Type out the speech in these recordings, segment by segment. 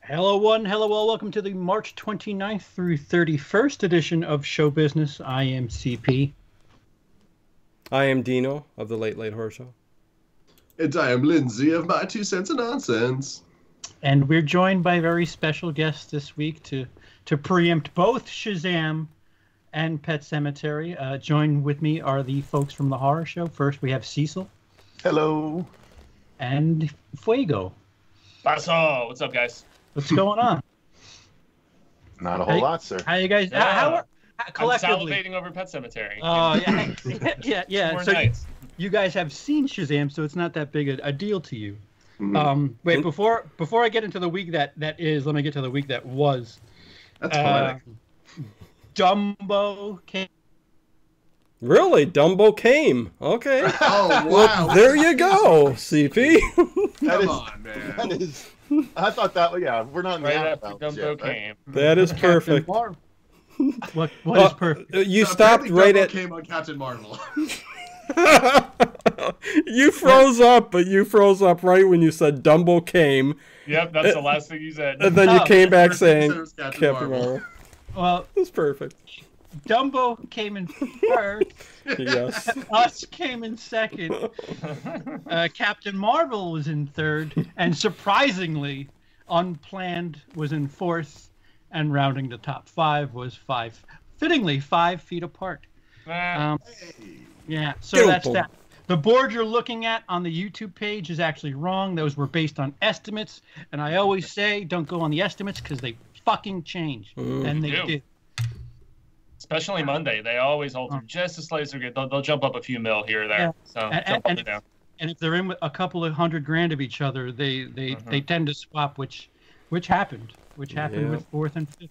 Hello, one. Hello, all. Welcome to the March 29th through 31st edition of Show Business. I am CP. I am Dino of the Late Late Horror Show. And I am Lindsay of My Two Cents of Nonsense. And we're joined by very special guests this week to preempt both Shazam and Pet Sematary. Joined with me are the folks from the horror show. First, we have Cecil. Hello. And Fuego. Basso, what's up, guys? What's going on? Not a whole lot, sir. How you guys? Yeah. How collectively? I'm salivating over Pet Cemetery. Oh, yeah. More So nights. you guys have seen Shazam, so it's not that big a deal to you. Mm. Wait, before I get into the week that is, let me get to the week that was. That's poetic. Dumbo came. Really? Dumbo came. Okay. Oh, wow. Well, there you go, CP. Come on, man. That is. I thought that. Yeah, we're not in the Right out after balance Dumbo yet, right? came. That is perfect. What is perfect? You So stopped apparently right Dumbo at... came on Captain Marvel. You froze up, but you froze up right when you said Dumbo came. Yep, that's the last thing you said. And then you Oh, came back first thing you saying said was Captain Captain Marvel. Marvel. Well, That's perfect. Dumbo came in first. Yes. Us came in second. Captain Marvel was in third, and surprisingly, Unplanned was in fourth, and rounding the top five was fittingly 5 feet apart. Nah, Yeah, so that's Dumbo. that. The board you're looking at on the YouTube page is actually wrong. Those were based on estimates, and I always say don't go on the estimates because they fucking change, and they do. did. especially Monday, they always alter just a slightly. They'll jump up a few mil here or there. Yeah. So And- jump up and- or down. And if they're in with a couple of $100,000 of each other, they tend to swap, which happened Yeah. with fourth and fifth.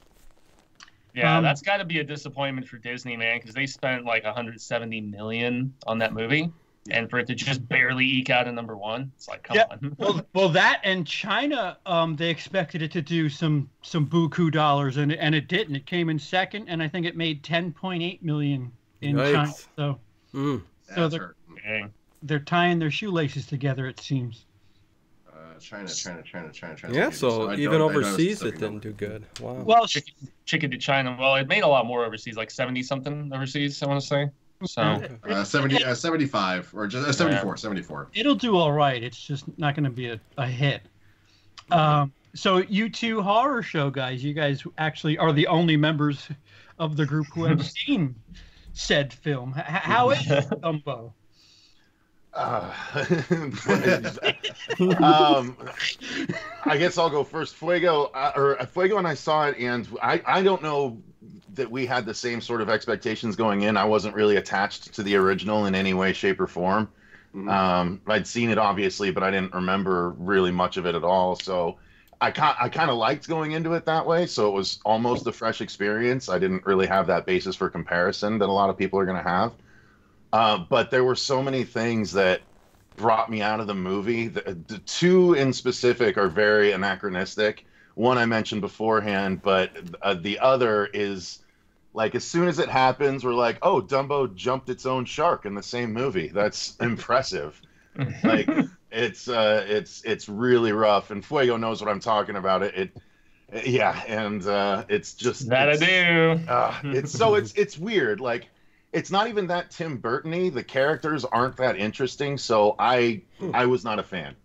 Yeah, Um, that's got to be a disappointment for Disney, man, because they spent like 170 million on that movie, and for it to just barely eke out a number one, it's like, come Yeah. on. Well, that and China, they expected it to do some buku dollars, and it didn't. It came in second, and I think it made 10.8 million in Yikes. China. So That's they're- hurt. Dang. they're tying their shoelaces together, it seems. China. Yeah, so I even don't- I don't overseas it specific didn't number. do good. Wow. Well, Chicken to China. Well, it made a lot more overseas, like 70 something overseas, I want to say. So 75 or just 74. it'll do all right. It's just not going to be a hit. So you two horror show guys, you guys actually are the only members of the group who have seen said film. How is Dumbo? I guess I'll go first. Fuego and I saw it, and I don't know that we had the same sort of expectations going in. I wasn't really attached to the original in any way, shape, or form. I'd seen it obviously, but I didn't remember really much of it at all. So I kind of liked going into it that way. So it was almost a fresh experience. I didn't really have that basis for comparison that a lot of people are going to have. But there were so many things that brought me out of the movie. The two in specific are very anachronistic. One I mentioned beforehand, but the other is like as soon as it happens, we're like, oh, Dumbo jumped its own shark in the same movie. That's impressive. Like it's really rough, and Fuego knows what I'm talking about. It's just that I do. it's weird. Like it's not even that Tim Burton-y. The characters aren't that interesting, so I was not a fan.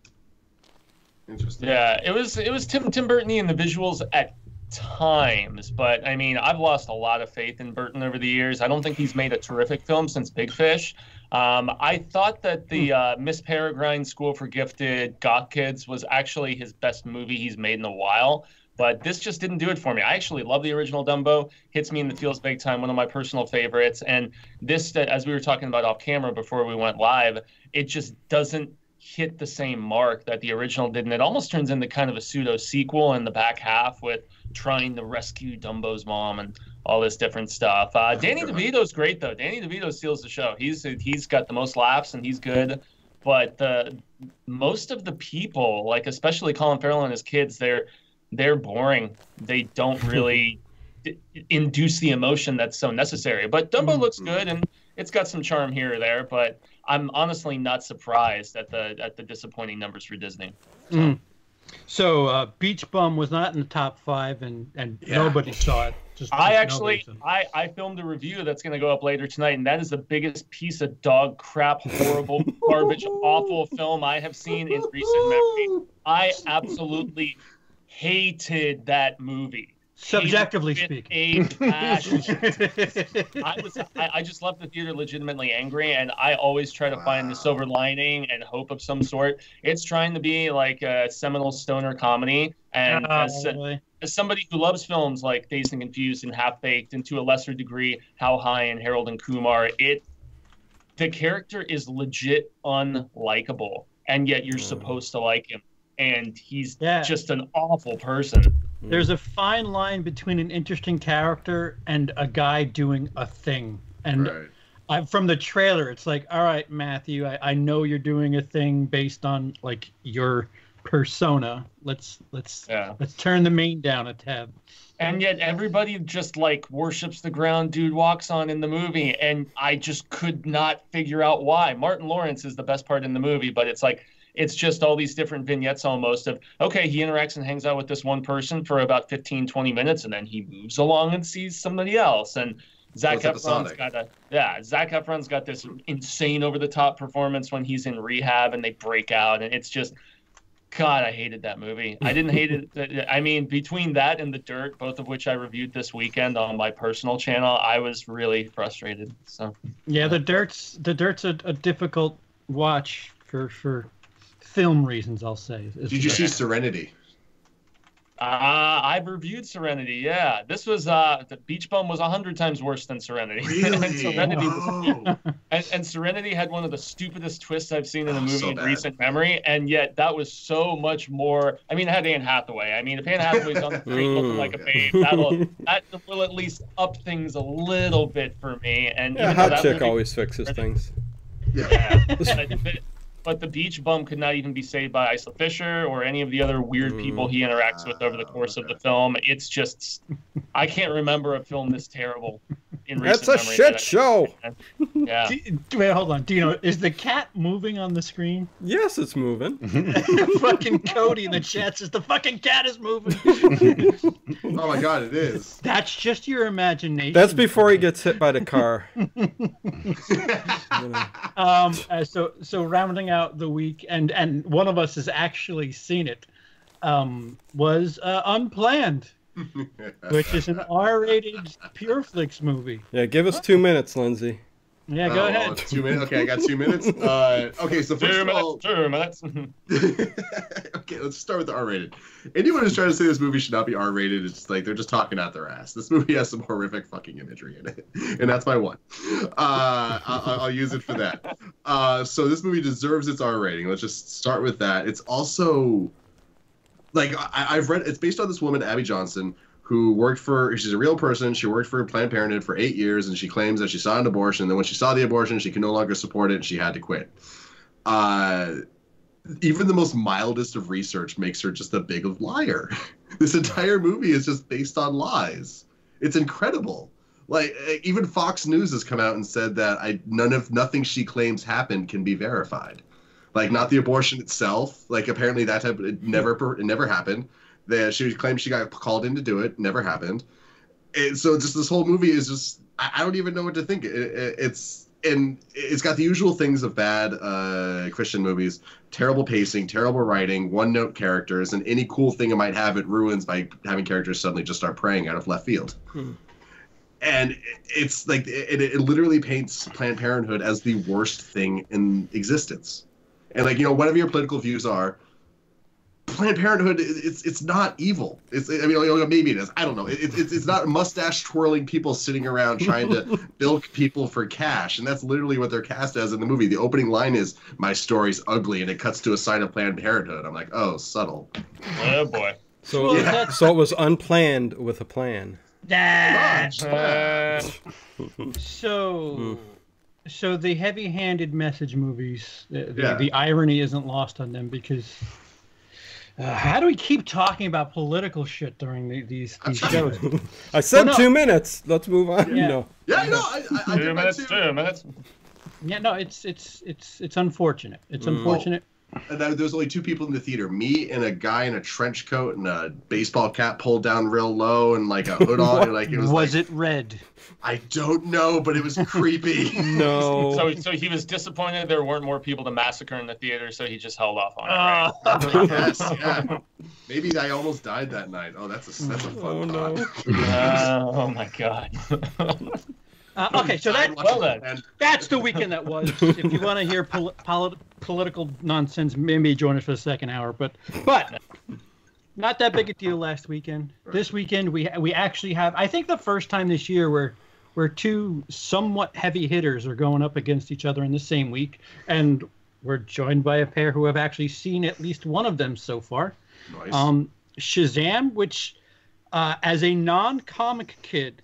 Interesting. Yeah, it was Tim Burton-y in the visuals at times, but I mean, I've lost a lot of faith in Burton over the years. I don't think he's made a terrific film since Big Fish. I thought that the Miss Peregrine School for Gifted Goth Kids was actually his best movie he's made in a while, but this just didn't do it for me. I actually love the original Dumbo. Hits me in the feels big time, one of my personal favorites. And this, as we were talking about off camera before we went live, it just doesn't hit the same mark that the original did, and it almost turns into kind of a pseudo sequel in the back half with trying to rescue Dumbo's mom and all this different stuff. Danny DeVito's great though. Danny DeVito steals the show. He's got the most laughs and he's good, but most of the people, like especially Colin Farrell and his kids, they're boring. They don't really induce the emotion that's so necessary. But Dumbo looks good and it's got some charm here or there, but I'm honestly not surprised at the disappointing numbers for Disney. So. So Beach Bum was not in the top 5, and nobody saw it. I filmed a review that's going to go up later tonight, and that is the biggest piece of dog crap, horrible, garbage, awful film I have seen in recent memory. I absolutely hated that movie. Subjectively speaking, I just left the theater legitimately angry, and I always try to find the silver lining and hope of some sort. It's trying to be like a seminal stoner comedy, and as somebody who loves films like Dazed and Confused and Half Baked, and to a lesser degree How High and Harold and Kumar, the character is legit unlikable, and yet you're supposed to like him, and he's just an awful person. There's a fine line between an interesting character and a guy doing a thing. And from the trailer, it's like, all right, Matthew, I know you're doing a thing based on like your persona. Let's turn the main down a tab. And yet everybody just like worships the ground dude walks on in the movie, and I just could not figure out why. Martin Lawrence is the best part in the movie, but it's like, it's just all these different vignettes almost of, okay, he interacts and hangs out with this one person for about 15, 20 minutes, and then he moves along and sees somebody else. And Zac Efron's got this insane over-the-top performance when he's in rehab and they break out, and it's just, God, I hated that movie. I didn't hate it. I mean, between that and The Dirt, both of which I reviewed this weekend on my personal channel, I was really frustrated. So yeah, The Dirt's a difficult watch for film reasons, I'll say. Did you see Serenity? I've reviewed Serenity. Yeah, this was the Beach Bum was 100 times worse than Serenity. Really? and Serenity had one of the stupidest twists I've seen in a movie in recent memory, and yet that was so much more. I mean, it had Anne Hathaway. I mean, if Anne Hathaway's on the street looking like a babe, that will at least up things a little bit for me. And hot chick always fixes things. Yeah. But the Beach Bum could not even be saved by Isla Fisher or any of the other weird people he interacts with over the course of the film. It's just, I can't remember a film this terrible in recent memory. That's a shit show. Yeah. Wait, hold on. Dino, is the cat moving on the screen? Yes, it's moving. Fucking Cody in the chat says the fucking cat is moving. Oh my God, it is. That's just your imagination. That's before he gets hit by the car. So rounding out the week, and one of us has actually seen it, was Unplanned, which is an R-rated Pure Flix movie. Yeah, give us 2 minutes, Lindsay. Yeah, go ahead. 2 minutes. Okay, I got 2 minutes. Okay, so first of all, 2 minutes. Okay, let's start with the R-rated. Anyone who's trying to say this movie should not be R-rated, it's like they're just talking out their ass. This movie has some horrific fucking imagery in it, and that's my one. I'll use it for that. So this movie deserves its R rating. Let's just start with that. It's also like I've read. It's based on this woman, Abby Johnson, who she's a real person. She worked for Planned Parenthood for 8 years, and she claims that she saw an abortion. And then when she saw the abortion, she could no longer support it, and she had to quit. Even the most mildest of research makes her just a big liar. This entire movie is just based on lies. It's incredible. Like, even Fox News has come out and said that nothing she claims happened can be verified. Like, not the abortion itself. Like, apparently it never happened. She claims she got called in to do it. Never happened. So just this whole movie is just, I don't even know what to think. It's got the usual things of bad Christian movies: terrible pacing, terrible writing, one-note characters, and any cool thing it might have, it ruins by having characters suddenly just start praying out of left field. And it's like it literally paints Planned Parenthood as the worst thing in existence. And like, whatever your political views are, Planned Parenthood, it's not evil. Maybe it is. I don't know. It's not mustache twirling people sitting around trying to bilk people for cash, and that's literally what they're cast as in the movie. The opening line is, "My story's ugly," and it cuts to a sign of Planned Parenthood. I'm like, oh, subtle. Oh boy. So it was unplanned with a plan. So the heavy-handed message movies, the irony isn't lost on them, because how do we keep talking about political shit during these shows? I said 2 minutes. Let's move on. Yeah. I 2 minutes. 2 minutes. Yeah, no, it's unfortunate. It's unfortunate. And there was only two people in the theater, me and a guy in a trench coat and a baseball cap pulled down real low and like a hood on. And like Was it red? I don't know, but it was creepy. No. So he was disappointed there weren't more people to massacre in the theater, so he just held off on it. Right? Yes, yeah. Maybe I almost died that night. Oh, that's a fun thought. No. Oh my God. Okay, so then. that's the weekend that was. If you want to hear political nonsense, maybe join us for the second hour. But not that big a deal last weekend. This weekend we actually have, I think, the first time this year where two somewhat heavy hitters are going up against each other in the same week, and we're joined by a pair who have actually seen at least one of them so far. Nice. Shazam, which as a non-comic kid.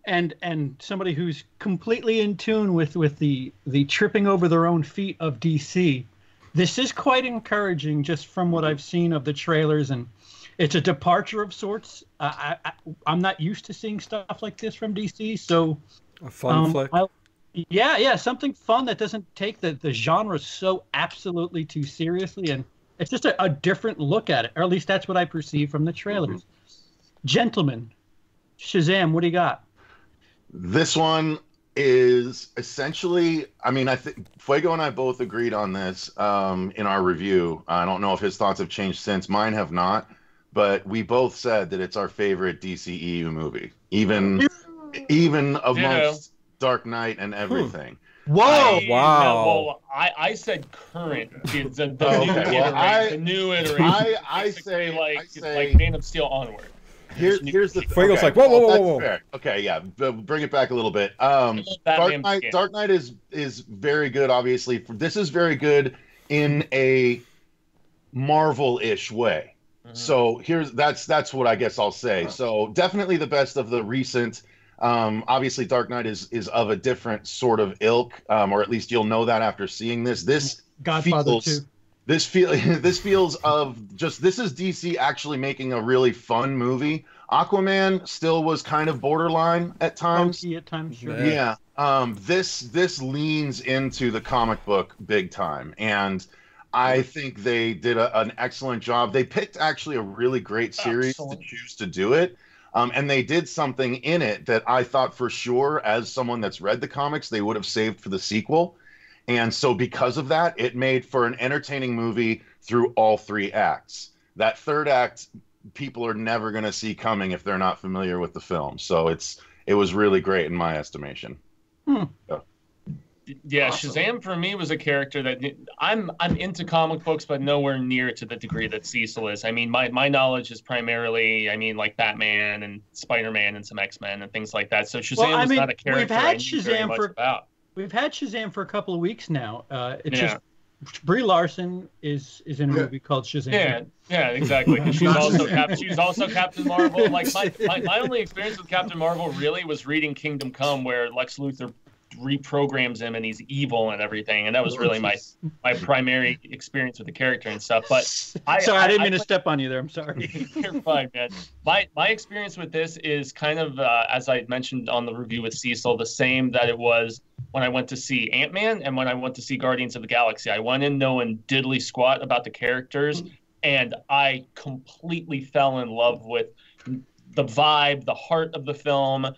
And somebody who's completely in tune with the tripping over their own feet of DC, this is quite encouraging just from what I've seen of the trailers, and it's a departure of sorts. I'm not used to seeing stuff like this from DC, so A fun flick. Yeah, something fun that doesn't take the genre so absolutely too seriously, and it's just a different look at it, or at least that's what I perceive from the trailers. Gentlemen, Shazam, what do you got? This one is essentially, I mean, I think Fuego and I both agreed on this in our review. I don't know if his thoughts have changed since. Mine have not, but we both said that it's our favorite DCEU movie, even amongst Dark Knight and everything. Whoa! Wow. I said current. The new iteration. I say like Man of Steel onward. Here's the Fuego's like, whoa. Fair. Okay, yeah, bring it back a little bit. Dark Knight is very good. Obviously, this is very good in a Marvel-ish way. Mm-hmm. So that's what I guess I'll say. So definitely the best of the recent. Obviously, Dark Knight is of a different sort of ilk, or at least you'll know that after seeing this. This Godfather 2. This feels of just, this is DC actually making a really fun movie. Aquaman still was kind of borderline at times. Funky at times, sure. Yeah. This leans into the comic book big time, and I think they did an excellent job. They picked actually a really great series to choose to do it. And they did something in it that I thought for sure, as someone that's read the comics, they would have saved for the sequel. And so because of that, it made for an entertaining movie through all three acts. That third act, people are never going to see coming if they're not familiar with the film. So it was really great in my estimation. So. Yeah, Awesome. Shazam for me was a character that I'm into comic books, but nowhere near to the degree that Cecil is. I mean, my knowledge is primarily, like Batman and Spider-Man and some X-Men and things like that. So Shazam is not a character I knew very much about. We've had Shazam for a couple of weeks now. Just Brie Larson is in a movie called Shazam. Yeah, exactly. She's also Captain Marvel. Like my only experience with Captain Marvel really was reading Kingdom Come, where Lex Luthor reprograms him and he's evil and everything, and that was really my primary experience with the character and stuff. But I didn't mean to step on you there. I'm sorry. You're fine, man. My experience with this is kind of as I mentioned on the review with Cecil, the same that it was when I went to see Ant-Man and when I went to see Guardians of the Galaxy. I went in knowing diddly squat about the characters, and I completely fell in love with the vibe, the heart of the film,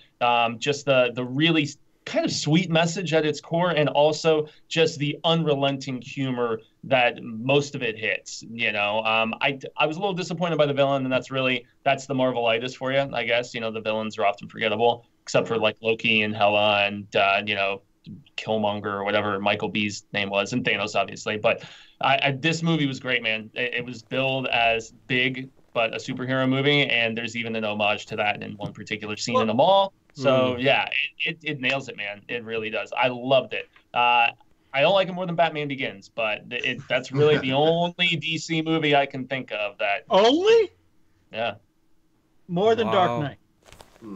just the really kind of sweet message at its core, and also just the unrelenting humor that most of it hits. I was a little disappointed by the villain, and that's the Marvelitis for you, I guess. The villains are often forgettable, except for like Loki and Hela and Killmonger or whatever Michael B's name was, and Thanos obviously. But this movie was great, man. It was billed as big but a superhero movie, and there's even an homage to that in one particular scene in the mall. So yeah, it nails it, man. It really does. I loved it. I don't like it more than Batman Begins, but that's really the only DC movie I can think of that. Only? Yeah. More than Dark Knight.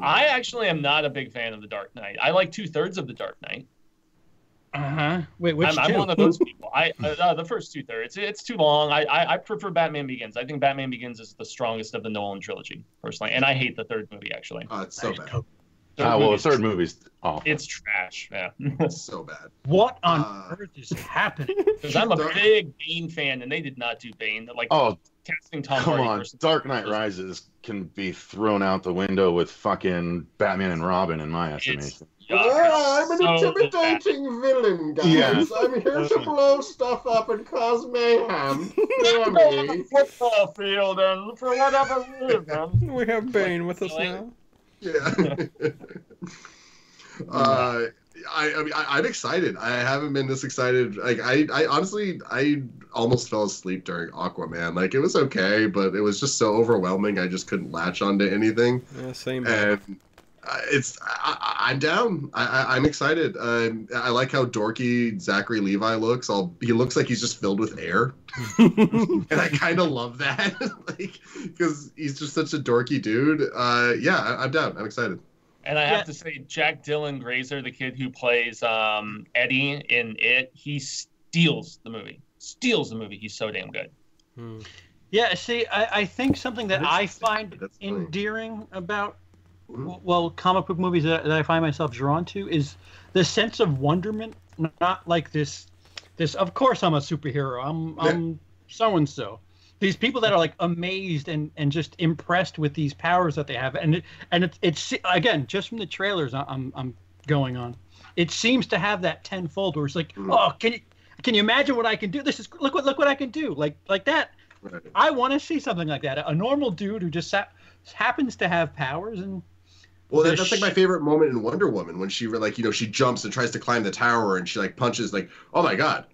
I actually am not a big fan of the Dark Knight. I like 2/3 of the Dark Knight. Wait, which I'm one of those people. The first 2/3. It's too long. I prefer Batman Begins. I think Batman Begins is the strongest of the Nolan trilogy, personally, and I hate the third movie actually. Oh, it's so bad. Well, the third movie's awful. It's trash. Yeah. So bad. What on earth is happening? Because I'm a big Bane fan, and they did not do Bane. Like, casting Tom come Hardy on. versus Dark Knight Rises can be thrown out the window with fucking Batman and Robin, in my estimation. I'm an intimidating villain, guys. Yeah. I'm here to blow stuff up and cause mayhem. Hear me. Football field and for whatever reason. We have Bane with us now. Yeah. I'm excited. I haven't been this excited. Like I honestly almost fell asleep during Aquaman. Like it was okay, but it was just so overwhelming. I just couldn't latch onto anything. Yeah, same. And I'm down. I'm excited. I like how dorky Zachary Levi looks. He looks like he's just filled with air, and I kind of love that, like because he's just such a dorky dude. Yeah, I'm down. I'm excited. And I have to say, Jack Dylan Grazer, the kid who plays Eddie in It, he steals the movie. He's so damn good. Yeah, see, I think something that I find endearing about comic book movies that I find myself drawn to is the sense of wonderment. Not like this. Of course, I'm a superhero. I'm so and so. These people that are like amazed and just impressed with these powers that they have, and it's again just from the trailers I'm going on. It seems to have that tenfold where it's like, oh, can you imagine what I can do? This is look what I can do, like that. Right. I want to see something like that. A normal dude who just happens to have powers and. Well, that's like my favorite moment in Wonder Woman when she she jumps and tries to climb the tower and she like punches like, oh my god,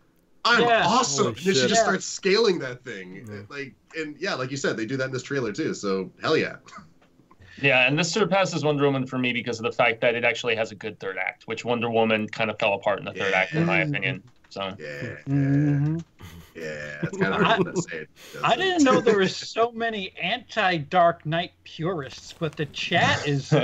I'm awesome. And then she just starts scaling that thing. Yeah. Like you said, they do that in this trailer too. So hell yeah. Yeah, and this surpasses Wonder Woman for me because of the fact that it actually has a good third act, which Wonder Woman kind of fell apart in the third act, in my opinion. So. Yeah, it's kind of hard to say. I didn't know there were so many anti-Dark Knight purists, but the chat is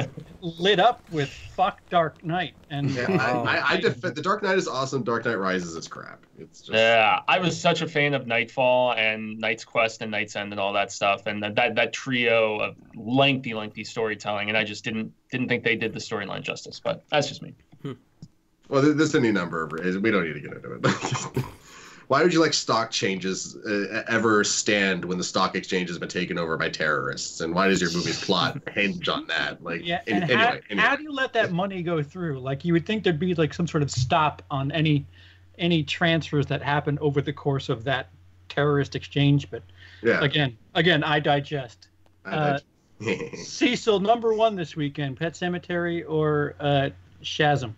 lit up with "fuck Dark Knight." And I defend the Dark Knight is awesome. Dark Knight Rises is crap. It's just I was such a fan of Nightfall and Knight's Quest and Knight's End and all that stuff, and that trio of lengthy storytelling, and I just didn't think they did the storyline justice. But that's just me. Well, there's any number of reasons. We don't need to get into it. Why would you like stock changes ever stand when the stock exchange has been taken over by terrorists? And why does your movie's plot hinge on that? Like, anyway. How do you let that money go through? Like, you would think there'd be like some sort of stop on any transfers that happen over the course of that terrorist exchange. But again, I digest. Cecil, #1 this weekend: Pet Sematary or Shazam?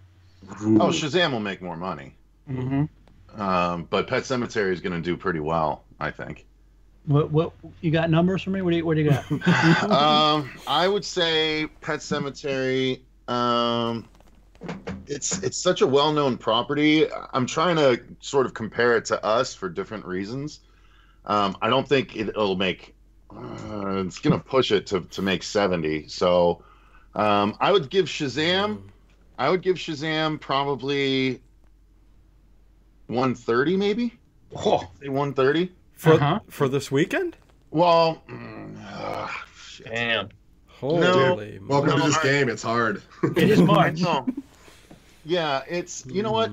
Oh, Shazam will make more money. Mm-hmm. But Pet Sematary is going to do pretty well, I think. What you got numbers for me? What do you got? I would say Pet Sematary. It's such a well-known property. I'm trying to sort of compare it to Us for different reasons. I don't think it'll make. It's going to push it to make 70. So I would give Shazam. Probably 130, maybe. Say 130 for this weekend. Well, damn. Holy welcome to this game. It's hard. It is March. Yeah, it's you know what.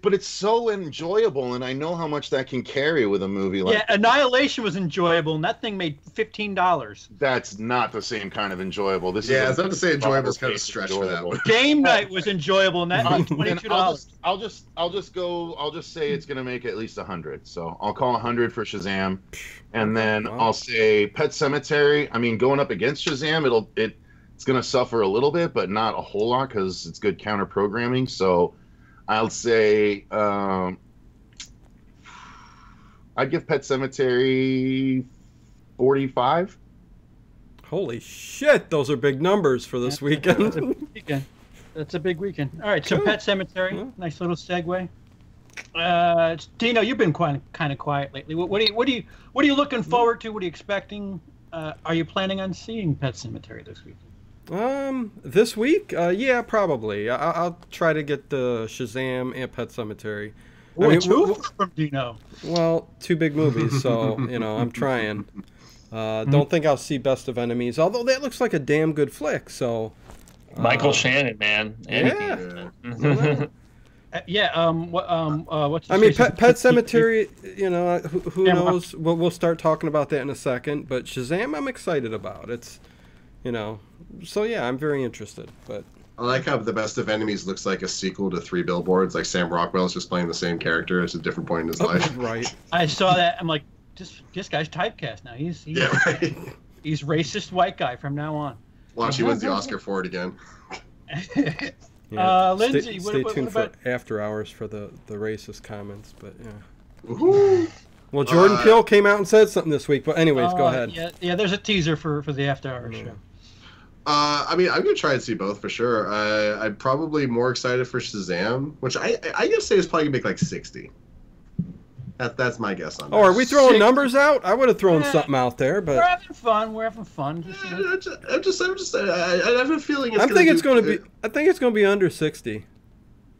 But it's so enjoyable, and I know how much that can carry with a movie like that. Annihilation was enjoyable, and that thing made $15. That's not the same kind of enjoyable. It's not to say enjoyable is kind of a stretch for that one. Game Night was enjoyable, and that made $22. I'll just say it's gonna make at least 100. So I'll call 100 for Shazam, and then I'll say Pet Sematary. I mean, going up against Shazam, it's gonna suffer a little bit, but not a whole lot because it's good counter programming. So I'll say I'd give Pet Sematary 45. Holy shit, those are big numbers for this weekend. That's a big weekend. All right, so Pet Sematary, nice little segue. Dino, you've been kind of quiet lately. What are you looking forward to? What are you expecting? Are you planning on seeing Pet Sematary this weekend? This week? Yeah, probably. I'll try to get the Shazam and Pet Sematary. Two from Dino. Well, two big movies, so I'm trying. Don't think I'll see Best of Enemies, although that looks like a damn good flick. So Michael Shannon, man. Yeah. What's I mean, Pet Sematary, you know, who knows? We'll start talking about that in a second. But Shazam, I'm excited about. It's, you know, so yeah, I'm very interested. But I like how The Best of Enemies looks like a sequel to Three Billboards. Like Sam Rockwell's just playing the same character at a different point in his life. Right. I saw that. I'm like, this guy's typecast now. He's Right. He's racist white guy from now on. Watch, he wins the Oscar for it again. Yeah. Lindsay, stay tuned what about... for After Hours for the racist comments. But yeah. Woohoo! Well, Jordan Peele came out and said something this week. But anyways, go ahead. Yeah. There's a teaser for the After Hours show. I mean, I'm gonna try and see both for sure. I'm probably more excited for Shazam, which I gotta say is probably gonna make like 60. That's my guess on that. Oh, are we throwing numbers out? I would have thrown something out there, but we're having fun. We're having fun. I'm just. I have a feeling. I think it's going to be under 60.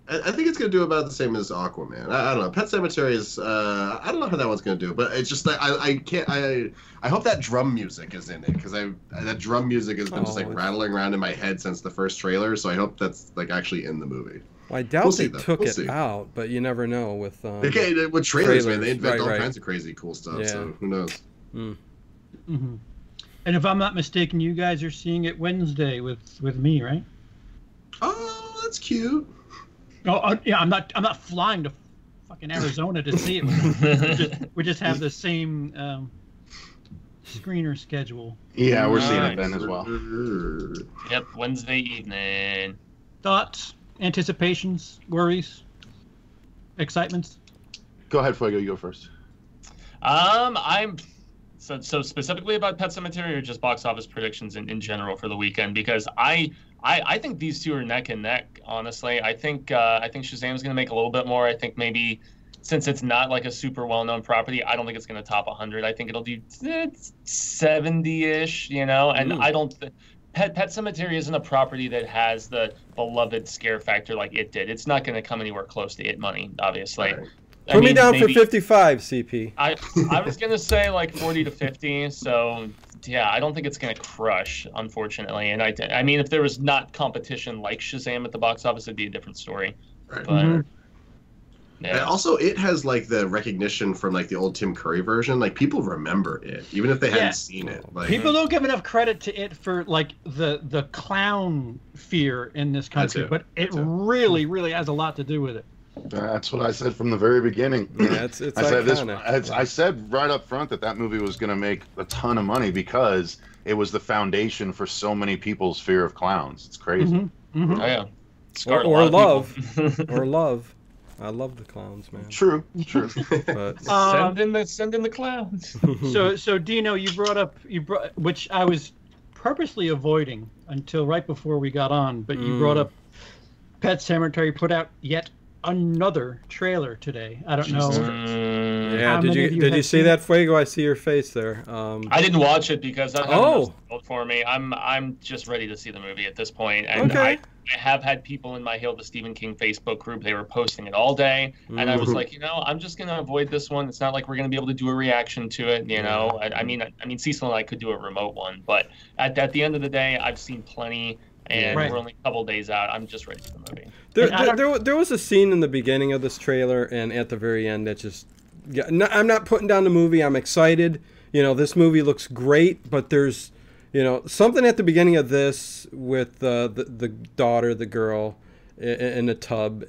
I think it's going to do about the same as Aquaman. I don't know. Pet Sematary is. I don't know how that one's going to do, but it's just that I can't. I hope that drum music is in it because that drum music has been just like rattling around in my head since the first trailer. So I hope that's like actually in the movie. Well, I doubt they took it out, but you never know with trailers, man. They invent all kinds of crazy cool stuff. Yeah. So who knows? Mm-hmm. And if I'm not mistaken, you guys are seeing it Wednesday with me, right? Oh, that's cute. Oh, yeah. I'm not flying to fucking Arizona to see it. We just have the same screener schedule. Yeah, we're seeing it then as well. Yep, Wednesday evening. Thoughts, anticipations, worries, excitements? Go ahead, Fuego. You go first. I'm so specifically about Pet Sematary or just box office predictions in general for the weekend, because I think these two are neck and neck. Honestly, I think Shazam's going to make a little bit more. I think maybe since it's not like a super well-known property, I don't think it's going to top 100. I think it'll do 70-ish, you know. And I don't. Pet Sematary isn't a property that has the beloved scare factor like it did. It's not going to come anywhere close to it money, obviously. Right. Put me down for 55, CP. I was going to say like 40 to 50. So, yeah, I don't think it's going to crush, unfortunately. And I mean, if there was not competition like Shazam at the box office, it'd be a different story. Right. But, yeah. And also, it has like the recognition from like the old Tim Curry version. Like people remember it, even if they hadn't seen it. Like, people don't give enough credit to it for like the clown fear in this country, but it really, really has a lot to do with it. That's what I said from the very beginning. Yeah, it's I said right up front that movie was going to make a ton of money because it was the foundation for so many people's fear of clowns. It's crazy. Oh, yeah. Or love. Or love. I love the clowns, man. True. But send in the clowns. So Dino, you brought which I was purposely avoiding until right before we got on, but you brought up Pet Sematary put out yet another trailer today. I don't know. Yeah, did you see that, Fuego? I see your face there. I didn't watch it because that was for me. I'm just ready to see the movie at this point, and I have had people in my Hail to Stephen King Facebook group. They were posting it all day, and I was like, I'm just gonna avoid this one. It's not like we're gonna be able to do a reaction to it, you know. I mean, Cecil and I could do a remote one, but at the end of the day, I've seen plenty. And we're only a couple days out. I'm just ready for the movie. There was a scene in the beginning of this trailer and at the very end that just... Yeah, I'm not putting down the movie. I'm excited. You know, this movie looks great, but there's, something at the beginning of this with the daughter, the girl, in the tub.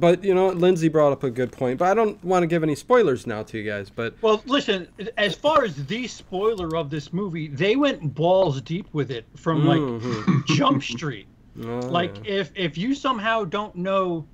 But, Lindsay brought up a good point. But I don't want to give any spoilers now to you guys. But well, listen, as far as the spoiler of this movie, they went balls deep with it from, like, Jump Street. If you somehow don't know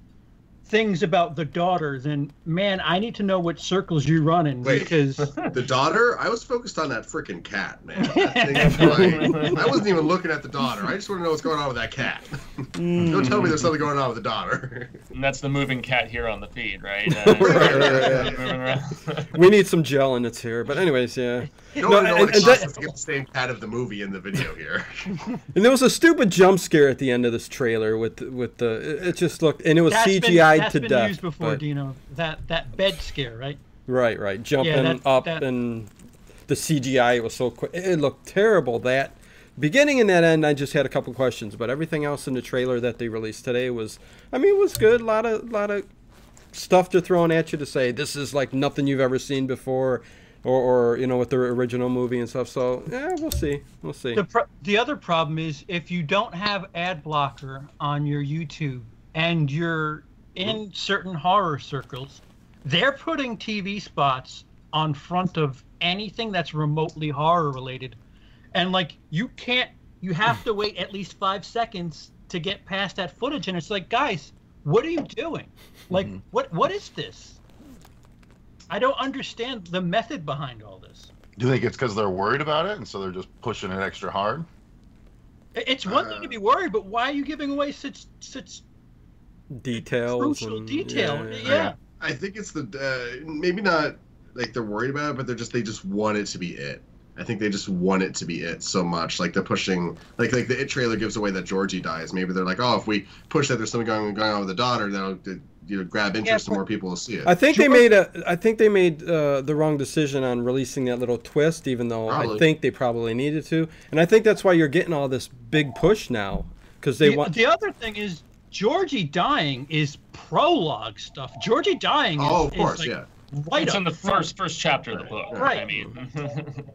things about the daughter, then, man, I need to know what circles you run in. Wait, because the daughter? I was focused on that freaking cat, man. I wasn't even looking at the daughter. I just want to know what's going on with that cat. Don't tell me there's something going on with the daughter. And that's the moving cat here on the feed, right? We need some gel in its hair. But anyways, yeah. No, it costs us to get the same cat of the movie in the video here. And there was a stupid jump scare at the end of this trailer with it just looked, and it was CGI'd to death. That's been used before, Dino. That bed scare, right? Right. Jumping up and the CGI was so quick. It looked terrible. That beginning and that end, I just had a couple questions, but everything else in the trailer that they released today was, I mean, it was good. A lot of stuff they're throwing at you to say this is like nothing you've ever seen before, or you know, with the original movie and stuff. So yeah, we'll see. The other problem is if you don't have ad blocker on your YouTube and you're in certain horror circles, they're putting TV spots on front of anything that's remotely horror related, and like you have to wait at least 5 seconds to get past that footage, and it's like, guys, what are you doing? Like, what is this? I don't understand the method behind all this. Do you think it's because they're worried about it, and so they're just pushing it extra hard? It's one thing to be worried, but why are you giving away such details? Crucial detail. Yeah. I think it's the maybe not like they're worried about it, but they just want it to be it. I think they just want it to be it so much. Like they're pushing, like the It trailer gives away that Georgie dies. Maybe they're like, oh, if we push that there's something going on with the daughter, that'll grab interest and more people will see it. I think they made the wrong decision on releasing that little twist, even though I think they probably needed to. And I think that's why you're getting all this big push now, because they want. The other thing is Georgie dying is prologue stuff. Georgie dying is, of course, like, yeah. Right, it's in the first chapter of the book. Right. I mean,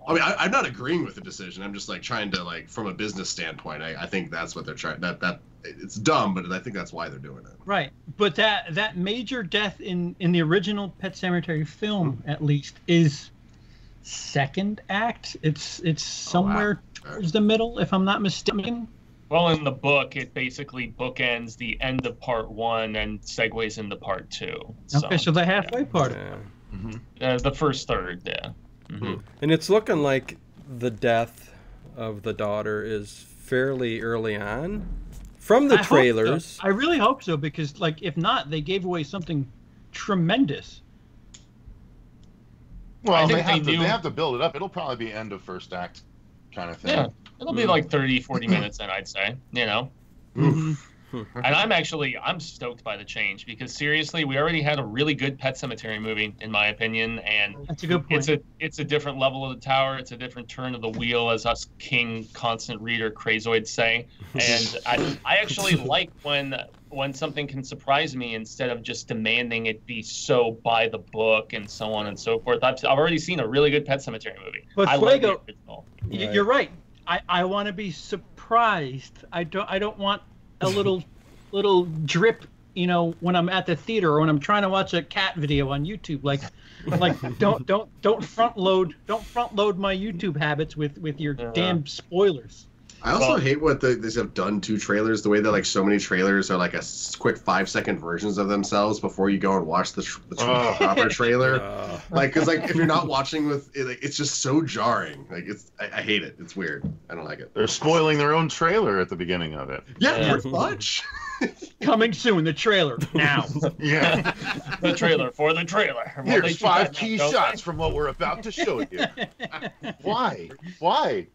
I'm not agreeing with the decision. I'm just like trying to, like, from a business standpoint, I think that's what they're trying. That it's dumb, but I think that's why they're doing it. Right, but that major death in the original Pet Sematary film, at least, is second act. It's somewhere towards the middle, if I'm not mistaken. well, in the book, it basically bookends the end of part 1 and segues into part 2. Okay, so the halfway part. The first third, yeah. And it's looking like the death of the daughter is fairly early on from the trailers. I really hope so, because, like, if not, they gave away something tremendous. Well, they have to build it up. It'll probably be end of first act kind of thing. Yeah, it'll be like 30, 40 minutes then, I'd say, you know. And I'm stoked by the change, because seriously, we already had a really good Pet Sematary movie, in my opinion, and that's a good point. It's a different level of the tower. It's a different turn of the wheel, as us King constant reader crazoids say. And I actually like when something can surprise me instead of just demanding it be so by the book and so on and so forth. I've already seen a really good Pet Sematary movie. But I love the original. You're right. I want to be surprised. I don't want a little drip, you know, when I'm at the theater or when I'm trying to watch a cat video on YouTube. Like don't front load my YouTube habits with your damn spoilers. I also hate what they have done to trailers. The way that, like, so many trailers are like a quick 5-second versions of themselves before you go and watch the proper trailer. Like, because, like, if you're not watching with it, like, it's just so jarring. Like, I hate it. It's weird. I don't like it. They're spoiling their own trailer at the beginning of it. Yeah, pretty much. Coming soon, the trailer now. Yeah, the trailer for the trailer. Well, here's 5 key shots from what we're about to show you. Why?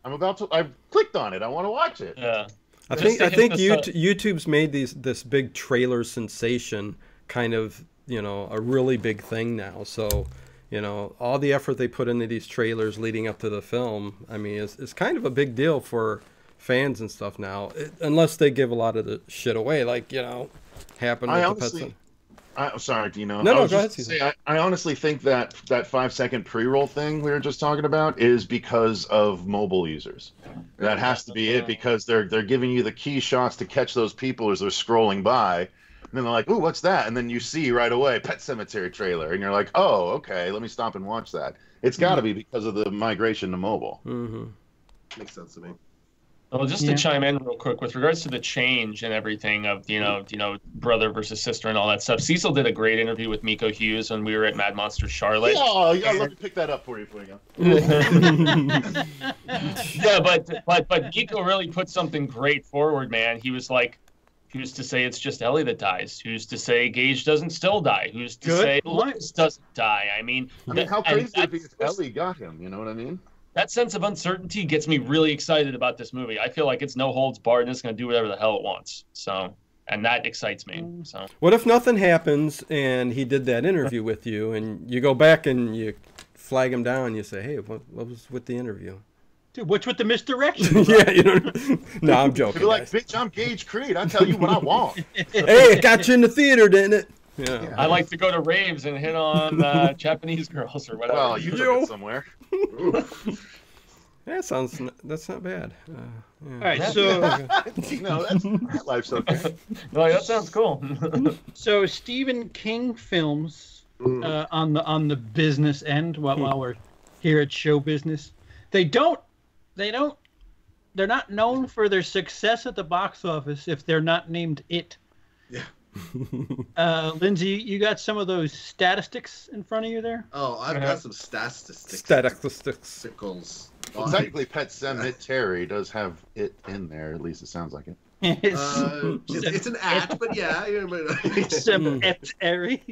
I've clicked on it. I want to watch it. Yeah. I think YouTube's made this big trailer sensation kind of, you know, a really big thing now. So, you know, all the effort they put into these trailers leading up to the film, I mean, it's kind of a big deal for fans and stuff now, unless they give a lot of the shit away, like, you know, happened with the Pet. I'm sorry, Dino. No, go ahead. I honestly think that 5-second pre-roll thing we were just talking about is because of mobile users. That has to be it, because they're giving you the key shots to catch those people as they're scrolling by, and then they're like, "Ooh, what's that?" And then you see right away Pet Sematary trailer, and you're like, "Oh, okay, let me stop and watch that." It's got to be because of the migration to mobile. Makes sense to me. Well, just to chime in real quick with regards to the change and everything of, you know, brother versus sister and all that stuff. Cecil did a great interview with Miko Hughes when we were at Mad Monster Charlotte. Yeah, I'd love to pick that up for you, Yeah, but Miko really put something great forward, man. He was like, who's to say it's just Ellie that dies? Who's to say Gage doesn't still die? Who's to say Lewis doesn't die? I mean, how crazy would it be if Ellie got him? You know what I mean? That sense of uncertainty gets me really excited about this movie. I feel like it's no holds barred and it's going to do whatever the hell it wants. So, and that excites me. So, what if nothing happens and he did that interview with you, and you go back and you flag him down? And you say, "Hey, what was with the interview?" Dude, what's with the misdirection? Yeah, you know. No, I'm joking. Be like, Guys. bitch, I'm Gage Creed. I tell you what I want. Hey, it got you in the theater, didn't it? Yeah. I like to go to raves and hit on Japanese girls or whatever. Well, you took Yo. it somewhere. That's not bad. Yeah. All right, Yeah. so That life's okay. Like, that sounds cool. so Stephen King films on the business end while we're here at show business, they're not known for their success at the box office if they're not named It. Yeah. Lindsay, you got some of those statistics in front of you there? Oh, I've got some statistics. Statistics. Like, Technically, Pet Sematary does have it in there. At least it sounds like it. it's an act, but yeah. Cemetery.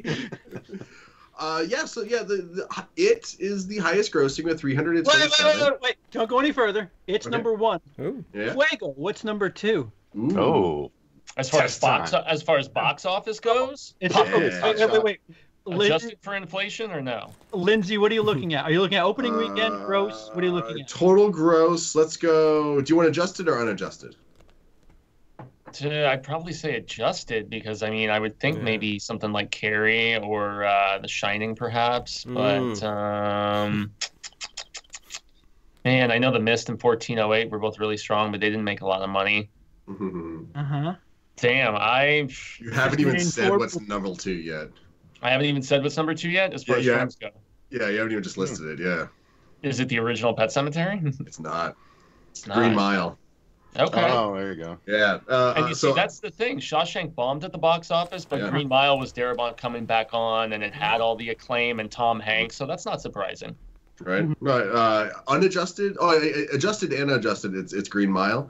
It is the highest grossing with 327. Wait! Don't go any further. It's Okay. number one. Oh. Yeah. Fuego. What's number two? Ooh. Oh, As far Test as box office goes, It's Yeah. wait. adjusted for inflation or no? Lindsay, what are you looking at? Are you looking at opening weekend gross? What are you looking at? Total gross. Let's go. Do you want adjusted or unadjusted? I'd probably say adjusted because I would think Yeah. maybe something like Carrie or The Shining perhaps, but man, I know The Mist and 1408 were both really strong, but they didn't make a lot of money. Uh-huh. Damn, You haven't even Main said four- what's number 2 yet. I haven't even said what's number 2 yet as far as Yeah. films go. Yeah, you haven't even just listed it. Yeah, Is it the original Pet Sematary? it's not. It's not. Green Mile. Okay. oh, there you go. Yeah. And you see, that's the thing. Shawshank bombed at the box office, but Yeah. Green Mile was Darabont coming back on, and it had all the acclaim and Tom Hanks, so that's not surprising. right. Right. Unadjusted. Oh, adjusted and unadjusted. It's Green Mile.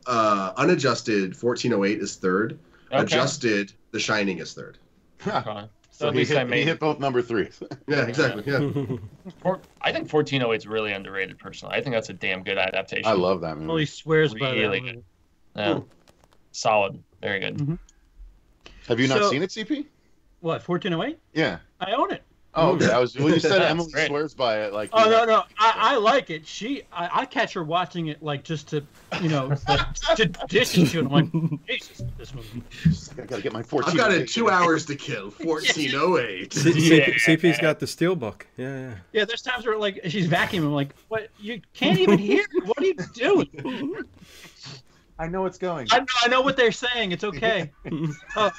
Unadjusted. 1408 is third. Okay. Adjusted. The Shining is third. Okay. So at he least I hit, made. he hit both number threes. Yeah, exactly. Yeah. I think 1408 is really underrated, personally. I think that's a damn good adaptation. I love that movie. Holy swears by Really that. good. Yeah. Solid. Very good. Mhm. Have you not So- seen it, CP? What, 1408? Yeah. I own it. Oh, okay. When you said That's Emily great. swears by it, like. Oh, no. I like it. I catch her watching it, like, just to, to dish it to. And I'm like, Jesus, this movie. I gotta get my 14. I've got it 2 hours to kill. 1408. CP's got the steelbook. Yeah. Yeah, there's times where, like, she's vacuuming. I'm like, what? You can't even hear it. What are you doing? I know it's going. I know what they're saying. It's okay. Oh,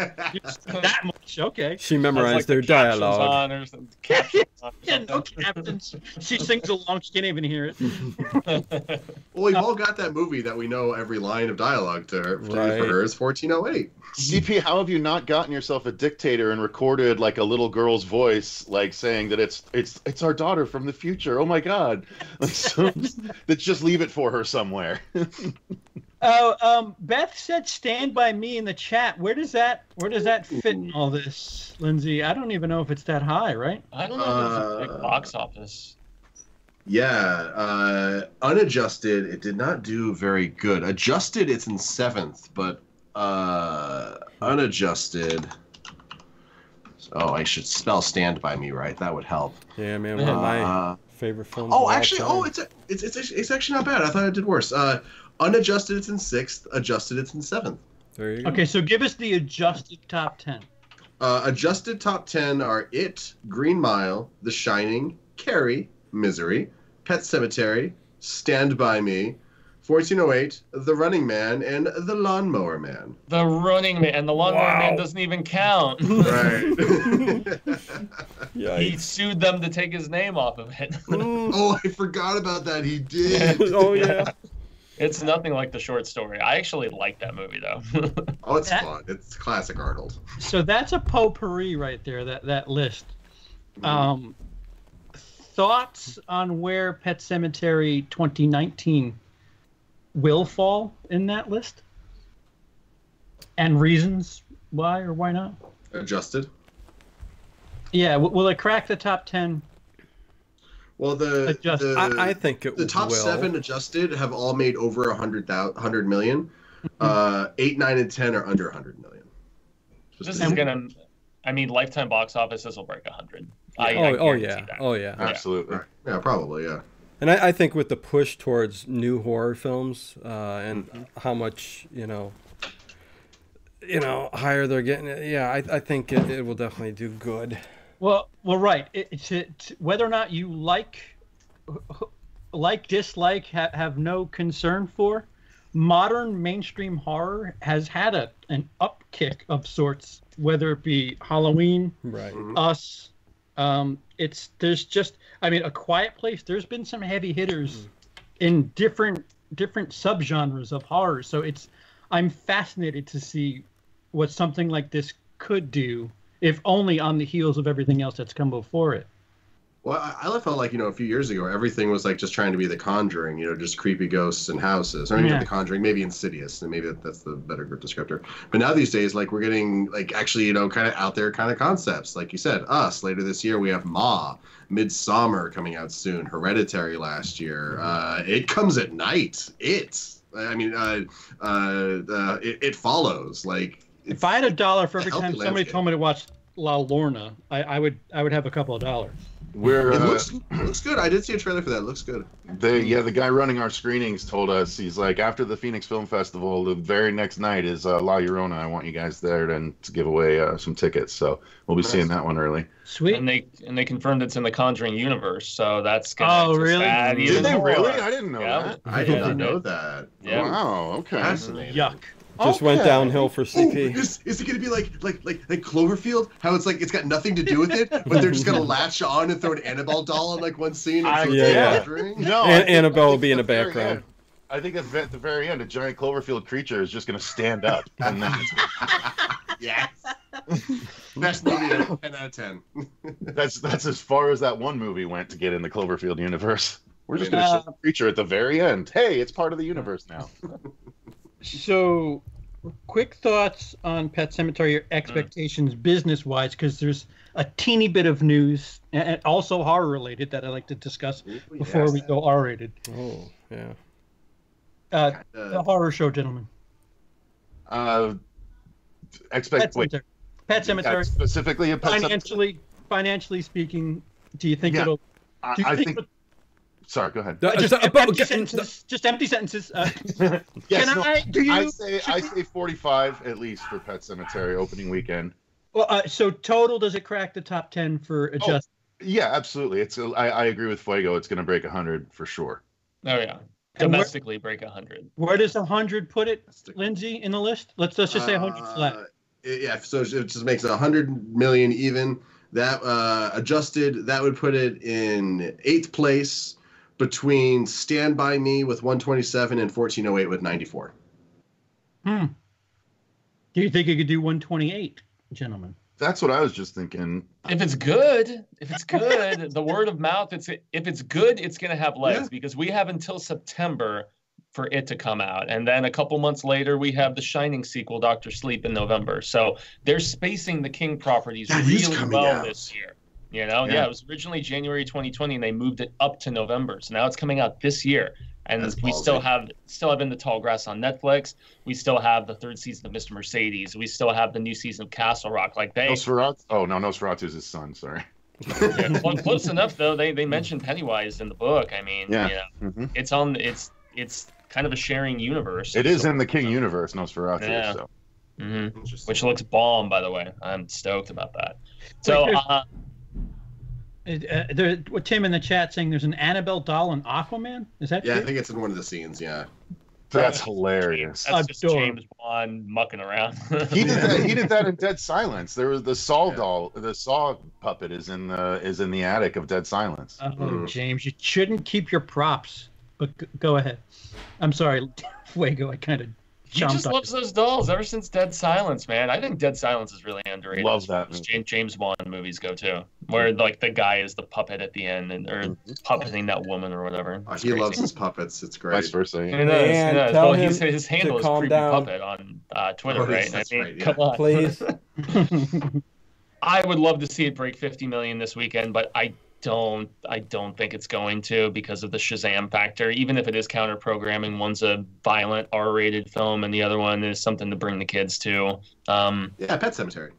that much. Okay. She Has, memorized like, their the captions dialogue. on or some captions on or Yeah, no something. captains. She sings along. She can't even hear it. Well, we've all got that movie that we know every line of dialogue to her. Right. For her is 1408. CP, how have you not gotten yourself a dictator and recorded like a little girl's voice, like saying that it's our daughter from the future? Oh my God! Like, so, let's just leave it for her somewhere. Oh, Beth said "Stand by Me" in the chat. Where does that fit in all this, Lindsay? I don't even know if it's that high, right? I don't know if it's a big box office. Yeah, unadjusted, it did not do very good. Adjusted, it's in 7th, but unadjusted. Oh, I should spell "Stand by Me" right. That would help. Yeah, man. One of my favorite films. of Oh, all actually, time. it's actually not bad. I thought it did worse. Unadjusted, it's in 6th. Adjusted, it's in 7th. There you go. Okay, so give us the adjusted top 10. Adjusted top 10 are It, Green Mile, The Shining, Carrie, Misery, Pet Sematary, Stand By Me, 1408, The Running Man, and The Lawnmower Man. The Running Man. The Lawnmower Man doesn't even count. Right. He Yikes. sued them to take his name off of it. Oh, I forgot about that. He did. Oh yeah. It's nothing like the short story. I actually like that movie, though. Oh, it's That- fun. It's classic Arnold. So that's a potpourri right there. That list. Thoughts on where Pet Sematary 2019 will fall in that list, and reasons why or why not? Adjusted. Yeah, will it crack the top 10? Well, Adjusted. I think it the top will. 7 adjusted have all made over 100 million. 8, 9, and 10 are under 100 million. This is gonna. Lifetime box office. This will break 100. I Oh guarantee yeah. that. Oh yeah. Absolutely. Yeah, probably, yeah. And I think with the push towards new horror films and how much higher they're getting, yeah, I think it will definitely do good. Well, right. It's whether or not you dislike, have no concern for. Modern mainstream horror has had an upkick of sorts, whether it be Halloween, Right, Us. There's just, I mean, A Quiet Place. There's been some heavy hitters in different subgenres of horror. So I'm fascinated to see what something like this could do, if only on the heels of everything else that's come before it. Well, I felt like, a few years ago, everything was like just trying to be The Conjuring, just creepy ghosts and houses. Or maybe The Conjuring, maybe Insidious, and maybe that's the better descriptor. But now these days, like, we're getting, like, actually, kind of out there kind of concepts. Like you said, Us. Later this year, we have Ma. Midsummer coming out soon. Hereditary last year. It Comes at Night. It Follows. Like, if I had $1 for every time somebody told me to watch La Lorna, I would have a couple of dollars. It looks good. I did see a trailer for that. It looks good. The guy running our screenings told us, he's like, after the Phoenix Film Festival, the very next night is La Llorona. I want you guys there to give away some tickets. So we'll be seeing that one early. Sweet. And they confirmed it's in the Conjuring universe, so that's gonna really? Did they really? I didnn't know that. I did not know that. Yeah. Wow. Okay. Fascinating. Yuck. Just went downhill for CP. Ooh, is it gonna be like Cloverfield? How it's like it's got nothing to do with it, but they're just gonna latch on and throw an Annabelle doll on like one scene. And No, Annabelle will be in the background. I think at the very end, a giant Cloverfield creature is just gonna stand up, and then yes, best movie 10 out of 10. that's as far as that one movie went to get in the Cloverfield universe. We're just gonna show the creature at the very end. Hey, it's part of the universe now. So, quick thoughts on Pet Sematary, your expectations business-wise, because there's a teeny bit of news, and also horror-related, that I'd like to discuss before we go R-rated. Oh, yeah. The horror show, gentlemen. Pet Sematary. Specifically a Pet Cemetery. Financially speaking, do you think it'll... I think... Sorry, go ahead. Just empty sentences. Yes, I say 45 at least for Pet Sematary opening weekend. Well, so total, does it crack the top 10 for adjust? Yeah, absolutely. I agree with Fuego. It's going to break 100 for sure. Oh yeah, domestically break 100. Where does 100 put it, Lindsay, in the list? Let's just say 100 flat. Yeah, so it just makes 100 million even. That adjusted, that would put it in 8th place, between Stand By Me with 127 and 1408 with 94. Do you think you could do 128, gentlemen? That's what I was just thinking. If it's good, the word of mouth, if it's good, it's going to have legs, because we have until September for it to come out. And then a couple months later, we have the Shining sequel, Dr. Sleep, in November. So they're spacing the King properties really well this year. It was originally January 2020, and they moved it up to November. So now it's coming out this year, and we still have In the Tall Grass on Netflix. We still have the 3rd season of Mr. Mercedes. We still have the new season of Castle Rock. Nosferatu? Oh no, Nosferatu is his son. Sorry. Close enough though. They mentioned Pennywise in the book. I mean, it's on. It's kind of a sharing universe. It is in the King universe, Nosferatu. Yeah. So. Which looks bomb, by the way. I'm stoked about that. So. Tim in the chat saying there's an Annabelle doll in Aquaman. Is that true? I think it's in one of the scenes. Yeah, that's hilarious. That's just James Wan mucking around. He did that in Dead Silence. There was the Saw doll. The Saw puppet is in the attic of Dead Silence. Oh, James, you shouldn't keep your props. But go ahead. I'm sorry, Fuego. I kind of. He just loves those dolls ever since Dead Silence, man. I think Dead Silence is really underrated. Love that. James Wan movies go too, where like the guy is the puppet at the end, or puppeting that woman or whatever. He loves his puppets. It's great. Vice versa. Well, his handle is creepy puppet on Twitter, right? Come on, please. I would love to see it break 50 million this weekend, but I don't think it's going to, because of the Shazam factor. Even if it is counter programming, one's a violent R-rated film and the other one is something to bring the kids to. Pet Sematary.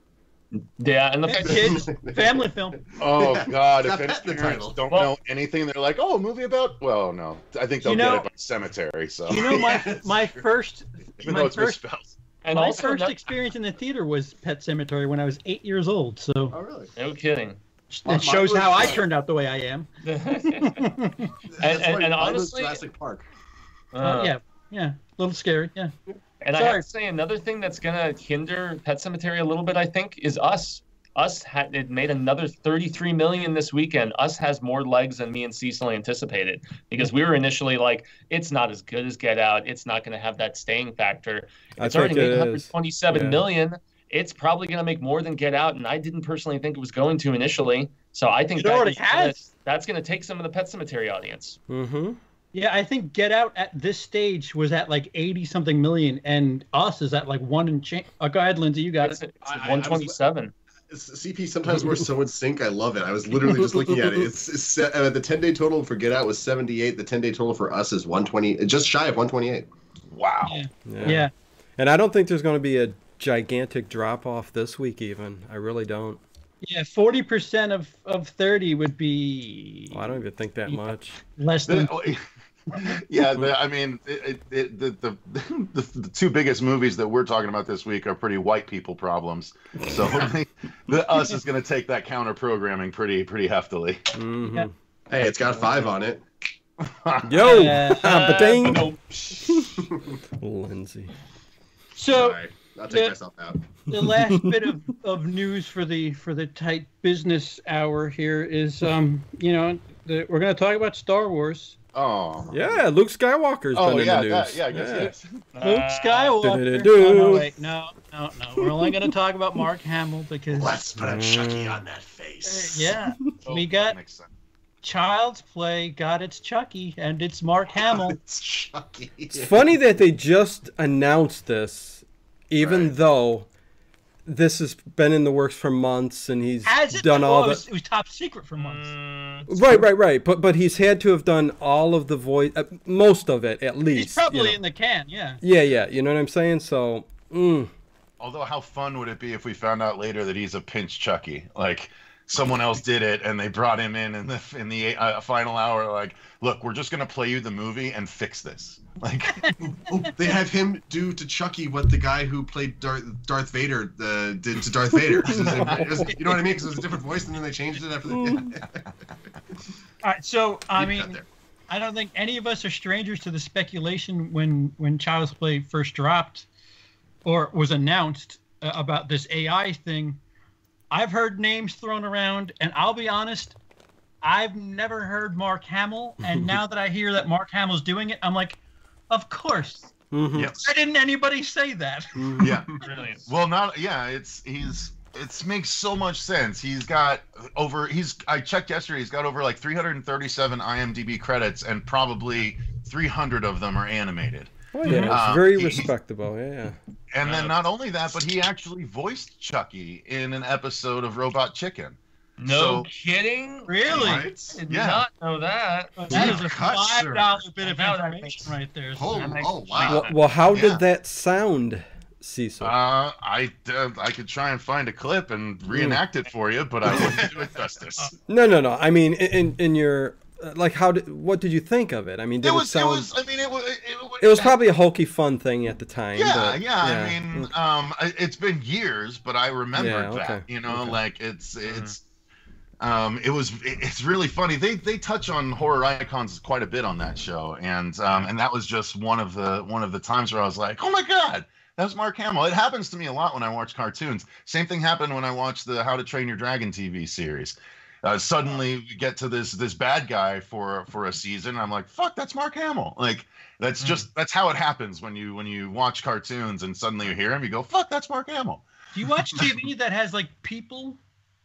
Yeah, and the Yeah, kids, family film. Oh God! It's If got any pet in the parents title. don't Well- know anything, they're like, "Oh, a movie about." Well, no, I think they'll You know- get it by Cemetery. So You know, Yeah, my it's true. first even though it's misspelled. And my also, first experience in the theater was Pet Sematary when I was 8 years old. So Oh, really? no kidding. it shows Mine how I was, turned out the way I am. That's and mine was honestly, Jurassic Park. Yeah, a little scary. Yeah. And I Sorry. have to say, another thing that's going to hinder Pet Sematary a little bit, I think, is Us. It made another 33 million this weekend. Us has more legs than me and Cecil anticipated, because we were initially like, it's not as good as Get Out. It's not going to have that staying factor. It's already made 127 million. It's probably going to make more than Get Out, and I didn't personally think it was going to initially. So I think It already has. That's going to take some of the Pet Cemetery audience. Mm-hmm. Yeah, I think Get Out at this stage was at like 80 something million, and Us is at like one and change. Go ahead, Lindsay, you got It's it. 127. CP, sometimes we're so in sync. I love it. I was literally just looking at it. It's the 10-day total for Get Out was 78. The 10-day total for Us is 120, just shy of 128. Wow. Yeah. And I don't think there's going to be a gigantic drop off this week. Even I really don't. Yeah, 40% of 30 would be I don't even think that much. less than. Yeah, I mean, the two biggest movies that we're talking about this week are pretty white people problems. So the Us is going to take that counter programming pretty heftily. Mm-hmm. Yeah. Hey, it's got 5 on it. Yo, Uh, ba-ding. Lindsay. So Sorry, I'll take myself out. the last bit of news for the tight business hour here is we're going to talk about Star Wars. Oh. Yeah, Luke Skywalker's Oh been yeah, in the news. I guess yes. Luke Skywalker. do-do-do. Oh, no, wait, no. We're only going to talk about Mark Hamill because Let's put a Chucky on that face. yeah, Oh, we got makes sense. Child's Play got its Chucky and it's Mark Hamill. It's Chucky. It's funny that they just announced this, even Right. though this has been in the works for months, and he's Has it? done all it the. was top secret for months. Right. But he's had to have done all of the voice, most of it at least. He's probably you know. in the can, yeah. Yeah. You know what I'm saying? So, Although, how fun would it be if we found out later that he's a pinch Chucky? Like someone else did it, and they brought him in the final hour. Like, look, we're just gonna play you the movie and fix this. Like, They have him do to Chucky what the guy who played Darth Vader did to Darth Vader. You know what I mean? Because it was a different voice, and then they changed it after. All right, so I Deep cut mean, there. I don't think any of us are strangers to the speculation when Child's Play first dropped or was announced about this AI thing. I've heard names thrown around, and I'll be honest, I've never heard Mark Hamill, and now that I hear that Mark Hamill's doing it, I'm like, of course. mhm. Yep. Why didn't anybody say that? Yeah. Brilliant. Well, it makes so much sense. He's got I checked yesterday, he's got over like 337 IMDb credits, and probably 300 of them are animated. Oh yeah, it's very he- respectable. Yeah. And then not only that, but he actually voiced Chucky in an episode of Robot Chicken. No So- kidding? Really? Right? Did Yeah. not know that. That is a cut, sir. $5 bit of Now that information right there. Oh, sir. oh wow. Well, how Yeah. did that sound, Cecil? I could try and find a clip and reenact it for you, but I wouldn't do it justice. No. I mean, in your like, what did you think of it? I mean, did it sound? It was probably a hokey fun thing at the time. Yeah, but, yeah. I mean, it's been years, but I remembered Yeah, okay. that. You know, Okay. like it's really funny. They touch on horror icons quite a bit on that show, and that was just one of the times where I was like, oh my god, that's Mark Hamill. It happens to me a lot when I watch cartoons. Same thing happened when I watched the How to Train Your Dragon TV series. Suddenly we get to this bad guy for a season, and I'm like, fuck, that's Mark Hamill. Like that's how it happens when you watch cartoons and suddenly you hear him, you go, fuck, that's Mark Hamill. Do you watch TV that has like people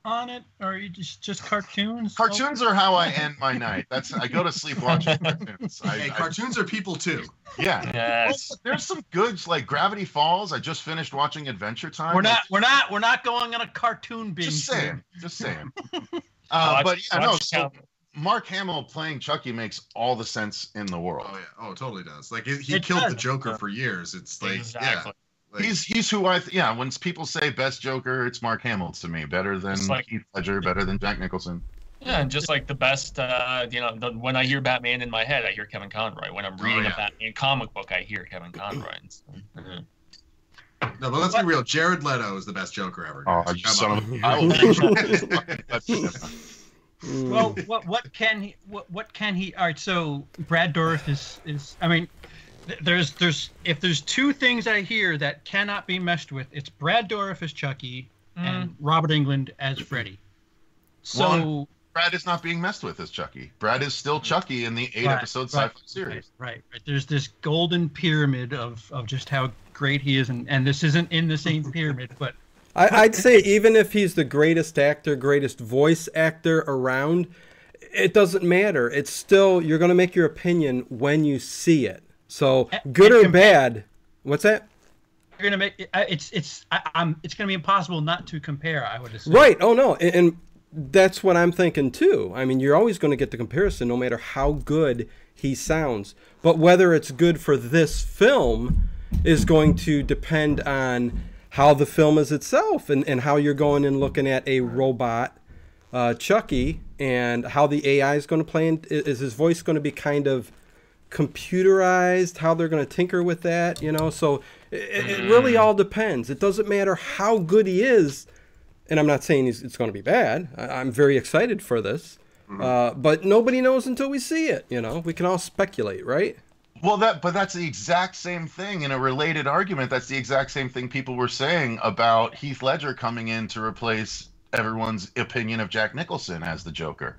on it, or are you just cartoons? Cartoons are how I end my night. I go to sleep watching cartoons. Hey, cartoons are people too. Yeah. Yes. Well, there's some good, like Gravity Falls. I just finished watching Adventure Time. We're not going on a cartoon binge. Just saying. Watch- But yeah, no. watch So Mark Hamill playing Chucky makes all the sense in the world. Oh yeah. Oh, it totally does. Like he It killed does. the Joker for years. It's like Exactly. Like, He's who when people say best Joker, it's Mark Hamill to me. Better than Heath Ledger, better than Jack Nicholson. Yeah, and just like the best, when I hear Batman in my head, I hear Kevin Conroy. When I'm reading a Batman comic book, I hear Kevin Conroy. No, but let's be real. Jared Leto is the best Joker ever. Oh, Guys. you son of a... I will Well, what can he? All right, so Brad Dourif is. I mean, if there's two things I hear that cannot be messed with, it's Brad Dourif as Chucky and Robert Englund as Freddy. So Brad is not being messed with as Chucky. Brad is still Chucky in the 8-episode sci-fi series. Right. There's this golden pyramid of just how great he is, and this isn't in the same pyramid, but I'd say even if he's the greatest actor, greatest voice actor around, it doesn't matter. It's still, you're going to make your opinion when you see it. So good or bad, what's that? You're gonna make it's gonna be impossible not to compare, I would assume. Right. Oh no, and that's what I'm thinking too. I mean, you're always going to get the comparison, no matter how good he sounds. But whether it's good for this film is going to depend on how the film is itself, and how you're going and looking at a robot Chucky, and how the AI is going to play. Is his voice going to be kind of computerized? How they're going to tinker with that, So it really all depends. It doesn't matter how good he is, and I'm not saying it's going to be bad. I'm very excited for this, but nobody knows until we see it. We can all speculate, right? Well, that's the exact same thing in a related argument. That's the exact same thing people were saying about Heath Ledger coming in to replace everyone's opinion of Jack Nicholson as the Joker.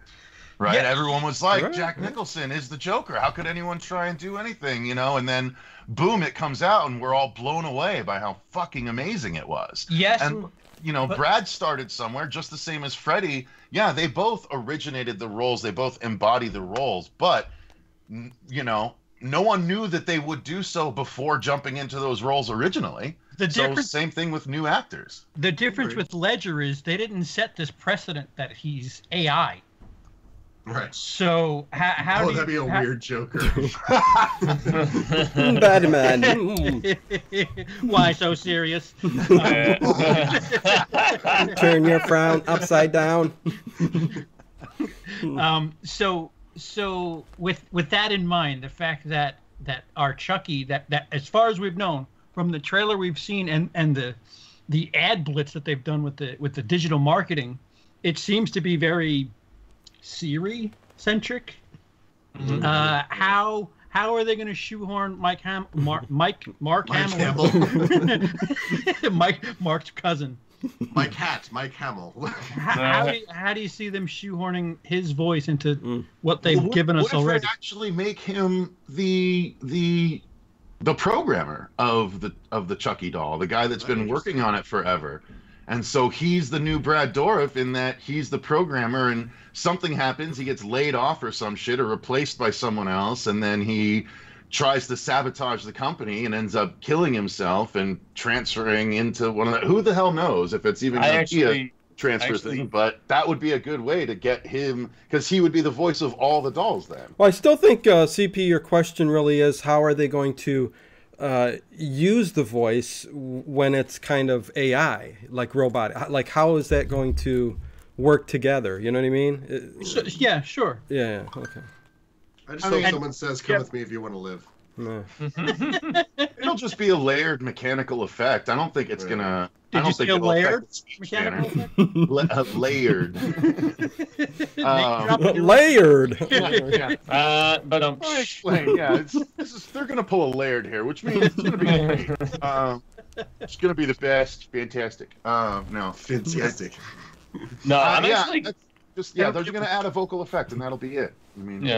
Right? Yeah. Everyone was like, Jack Nicholson is the Joker. How could anyone try and do anything, And then, boom, it comes out, and we're all blown away by how fucking amazing it was. Yes. And, Brad started somewhere, just the same as Freddy. Yeah, they both originated the roles. They both embody the roles. But, no one knew that they would do so before jumping into those roles originally. Same thing with new actors. The difference with Ledger is they didn't set this precedent that he's AI. Right. So how that'd be a weird Joker. Batman. Why so serious? Turn your frown upside down. So with that in mind, the fact that our Chucky, that as far as we've known from the trailer we've seen and the ad blitz that they've done with the digital marketing, it seems to be very Siri centric. How are they going to shoehorn Mark Hamill, Mark's cousin? Mike Hamill. How do you see them shoehorning his voice into what they've given us already? What if they actually make him the programmer of the Chucky doll, the guy that's been working on it forever? And so he's the new Brad Dourif in that he's the programmer, and something happens, he gets laid off or some shit, or replaced by someone else, and then he tries to sabotage the company and ends up killing himself and transferring into one of the... Who the hell knows if it's even going to be a transfer thing, but that would be a good way to get him, because he would be the voice of all the dolls then. Well, I still think, CP, your question really is, how are they going to use the voice when it's kind of AI, like robot? Like, how is that going to work together? You know what I mean? Yeah, sure. Yeah, okay. I just hope someone says, "Come with me if you want to live." No. It'll just be a layered mechanical effect. I don't think it's gonna. Did you see a layered mechanical effect? Layered. Layered. But I'll explain. Yeah, they're gonna pull a layered here, which means it's gonna be great. It's gonna be the best. Fantastic. No. Fantastic. No, I'm actually. They're just going to add a vocal effect, and that'll be it. I mean,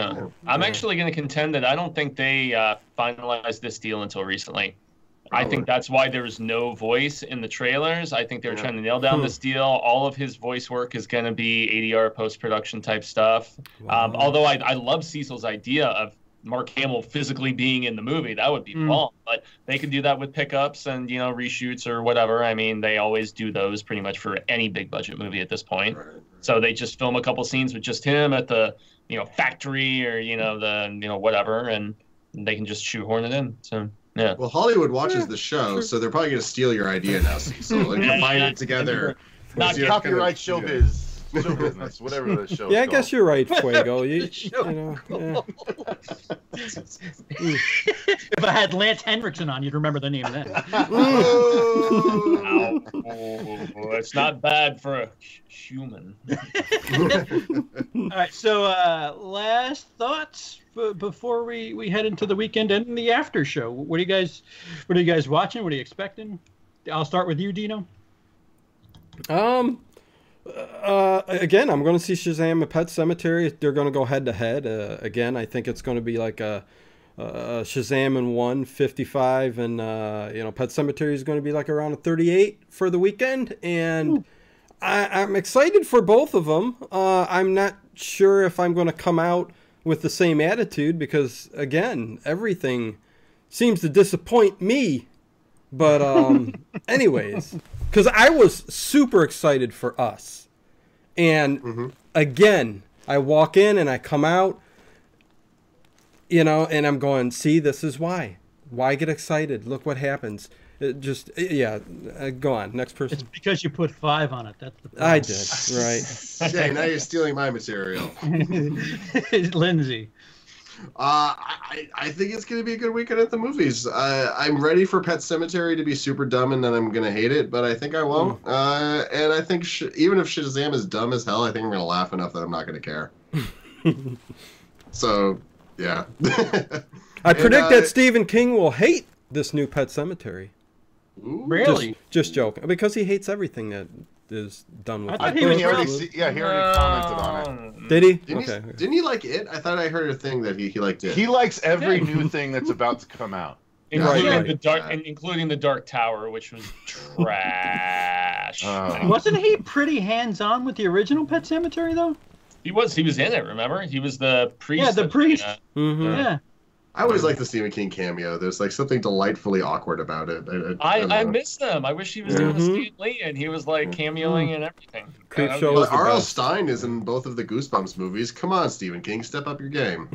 I'm actually going to contend that I don't think they finalized this deal until recently. I think that's why there was no voice in the trailers. I think they were trying to nail down this deal. All of his voice work is going to be ADR post-production type stuff. Wow. Although I love Cecil's idea of Mark Hamill physically being in the movie. That would be fun. But they could do that with pickups and, reshoots or whatever. I mean, they always do those pretty much for any big budget movie at this point. Right. So they just film a couple scenes with just him at the, factory or, whatever, and they can just shoehorn it in. So, Yeah. Well, Hollywood watches the show, so they're probably going to steal your idea now, Cecil, and combine it together. Not See, Copyright it's gonna- showbiz. Show business, whatever the show. Yeah, I guess you're right, Fuego. You know, If I had Lance Henriksen on, you'd remember the name then. Ow. Oh, it's not bad for a human. All right, so last thoughts before we head into the weekend and the after show. What are you guys watching? What are you expecting? I'll start with you, Dino. Again, I'm going to see Shazam and Pet Sematary. They're going to go head to head. Again, I think it's going to be like a Shazam in 155, and Pet Sematary is going to be like around a 38 for the weekend. And I'm excited for both of them. I'm not sure if I'm going to come out with the same attitude because, again, everything seems to disappoint me. But anyways, because I was super excited for Us. And again, I walk in and I come out, and I'm going, see, this is why. Why get excited? Look what happens. It just, go on. Next person. It's because you put 5 on it. That's the problem. I did, right. Okay, now you're stealing my material. Lindsay. I think it's going to be a good weekend at the movies. I'm ready for Pet Sematary to be super dumb and then I'm going to hate it, but I think I won't. And I think even if Shazam is dumb as hell, I think I'm going to laugh enough that I'm not going to care. So, yeah. I predict that Stephen King will hate this new Pet Sematary. Ooh. Really? Just joking. Because he hates everything that is done with I it. thought he was He already commented on it. Did he? Didn't he like it? I thought I heard a thing that he liked it. He likes every new thing that's about to come out. Including Right. the including the Dark Tower, which was trash. Wasn't he pretty hands-on with the original Pet Sematary, though? He was in it. Remember, he was the priest. Yeah, the priest. Mm-hmm. Yeah. I always like the Stephen King cameo. There's like something delightfully awkward about it. I miss them. I wish he was doing a Stan Lee and he was like cameoing and everything. Creepshow But was the R.L. best. Stein is in both of the Goosebumps movies. Come on, Stephen King, step up your game.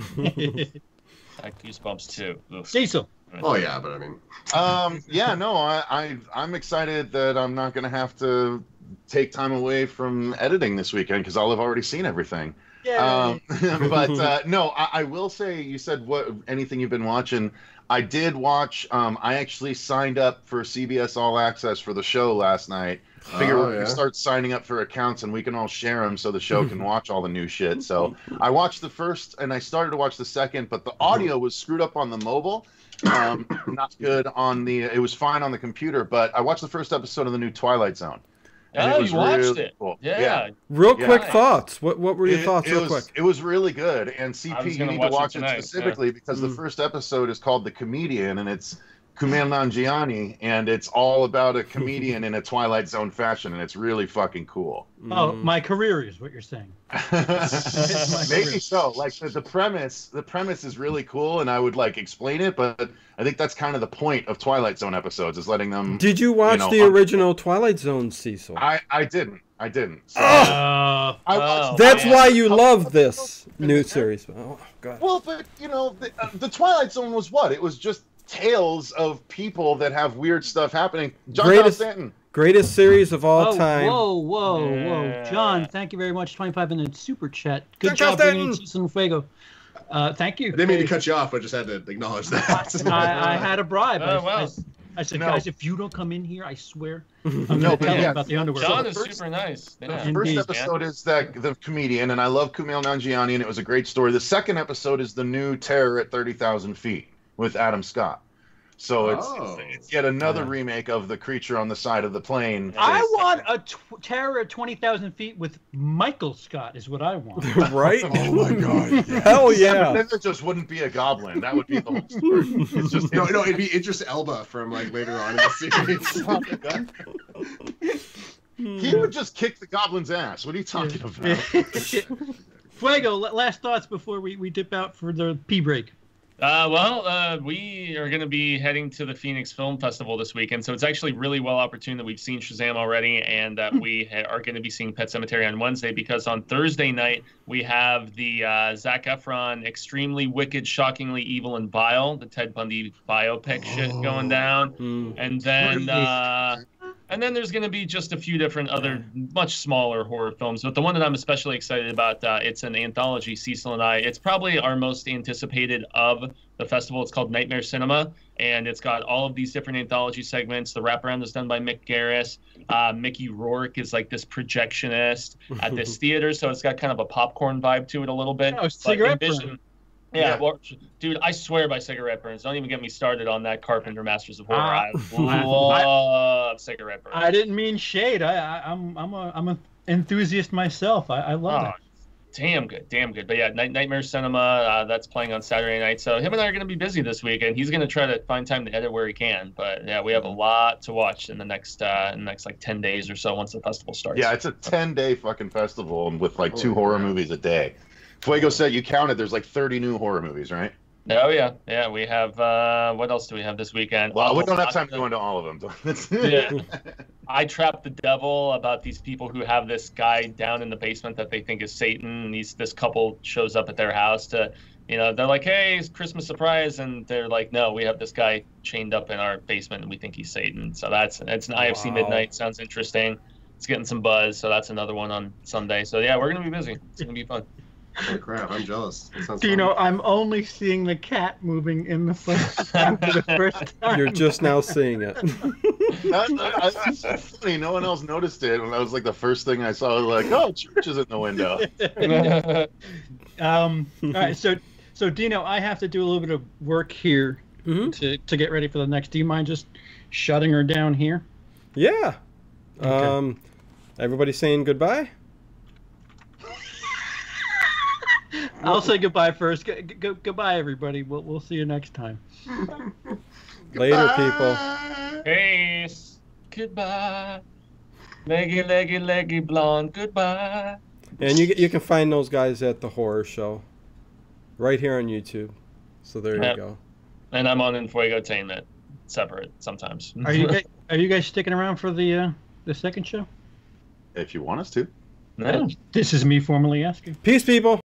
Goosebumps too. Ugh. Cecil. Oh yeah, but I mean, I'm excited that I'm not going to have to take time away from editing this weekend because I'll have already seen everything. But no, I will say, you said anything you've been watching. I did watch. I actually signed up for CBS All Access for the show last night. Figure we're gonna start signing up for accounts and we can all share them so the show can watch all the new shit. So I watched the first and I started to watch the second, but the audio was screwed up on the mobile. Not good on the. It was fine on the computer, but I watched the first episode of the new Twilight Zone. Oh, you watched really it? Cool. Yeah. Real Yeah. quick thoughts. What were your thoughts, real quick? It was really good. And CP, you gonna need to watch watch it it tonight, specifically because the first episode is called The Comedian, and it's Kumail Nanjiani, and it's all about a comedian in a Twilight Zone fashion, and it's really fucking cool. Oh, my career is what you're saying. Maybe so. Like the premise is really cool, and I would like explain it, but I think that's kind of the point of Twilight Zone episodes is letting them. Did you watch the original Twilight Zone, Cecil? I didn't. So, Oh! I watched That's why you love this new series. Oh, God. Well, but the Twilight Zone was what? It was just tales of people that have weird stuff happening. John Stanton. Greatest series of all time. Whoa. John, thank you very much. 25-minute super chat. Good John job bringing Stanton. Cecil and Fuego. Thank you. I didn't mean to cut you off. I just had to acknowledge that. I had a bribe. Wow. I said, No. guys, if you don't come in here, I swear, I'm going No, to but tell you yeah. about the underwear. John is first- super nice. The Yeah. first Indeed. episode is the comedian, and I love Kumail Nanjiani, and it was a great story. The second episode is the new Terror at 30,000 Feet with Adam Scott. So it's yet another remake of The Creature on the Side of the Plane. I want a terror at 20,000 feet with Michael Scott is what I want. Right? Oh my God! Yeah. Hell But yeah. then there just wouldn't be a goblin. That would be the whole story. It's just No, it'd be Idris Elba from like later on in the series. He would just kick the goblin's ass. What are you talking about? Fuego, last thoughts before we dip out for the pee break. We are going to be heading to the Phoenix Film Festival this weekend, so it's actually really well opportune that we've seen Shazam already, and that we are going to be seeing Pet Sematary on Wednesday, because on Thursday night we have the Zac Efron Extremely Wicked, Shockingly Evil and Vile, the Ted Bundy biopic shit going down, and then there's going to be just a few different other much smaller horror films. But the one that I'm especially excited about, it's an anthology, Cecil and I. It's probably our most anticipated of the festival. It's called Nightmare Cinema, and it's got all of these different anthology segments. The wraparound is done by Mick Garris. Mickey Rourke is like this projectionist at this theater, so it's got kind of a popcorn vibe to it a little bit. Oh, cigarette burn. Yeah, well, dude, I swear by cigarette burns. Don't even get me started on that Carpenter Masters of Horror. I love cigarette burns. I didn't mean shade. I'm an enthusiast myself. I love it. Damn good. But yeah, Nightmare Cinema, that's playing on Saturday night. So him and I are going to be busy this week, and he's going to try to find time to edit where he can. But yeah, we have a lot to watch in the next like 10 days or so once the festival starts. Yeah, it's a 10-day fucking festival with like 2 horror movies a day. Fuego said you counted. There's like 30 new horror movies, right? Oh yeah. We have what else do we have this weekend? Well, we don't have time to go into all of them. Yeah. I Trapped the Devil, about these people who have this guy down in the basement that they think is Satan. And this couple shows up at their house to, they're like, hey, it's Christmas surprise, and they're like, no, we have this guy chained up in our basement and we think he's Satan. So it's an IFC Midnight. Sounds interesting. It's getting some buzz. So that's another one on Sunday. So yeah, we're gonna be busy. It's gonna be fun. Holy crap, I'm jealous. I'm only seeing the cat moving in the first after the first time. You're just now seeing it. That's funny. No one else noticed it. When that was like the first thing I saw, I was like, oh, church is in the window. All right, so Dino, I have to do a little bit of work here to get ready for the next. Do you mind just shutting her down here? Yeah. Okay. Everybody saying goodbye? I'll say goodbye first. Goodbye, everybody. We'll see you next time. Later, people. Peace. Goodbye. Leggy, blonde. Goodbye. And you can find those guys at the horror show, right here on YouTube. So there you go. And I'm on Infuegotainment, separate sometimes. Are you guys sticking around for the second show? If you want us to. No. This is me formally asking. Peace, people.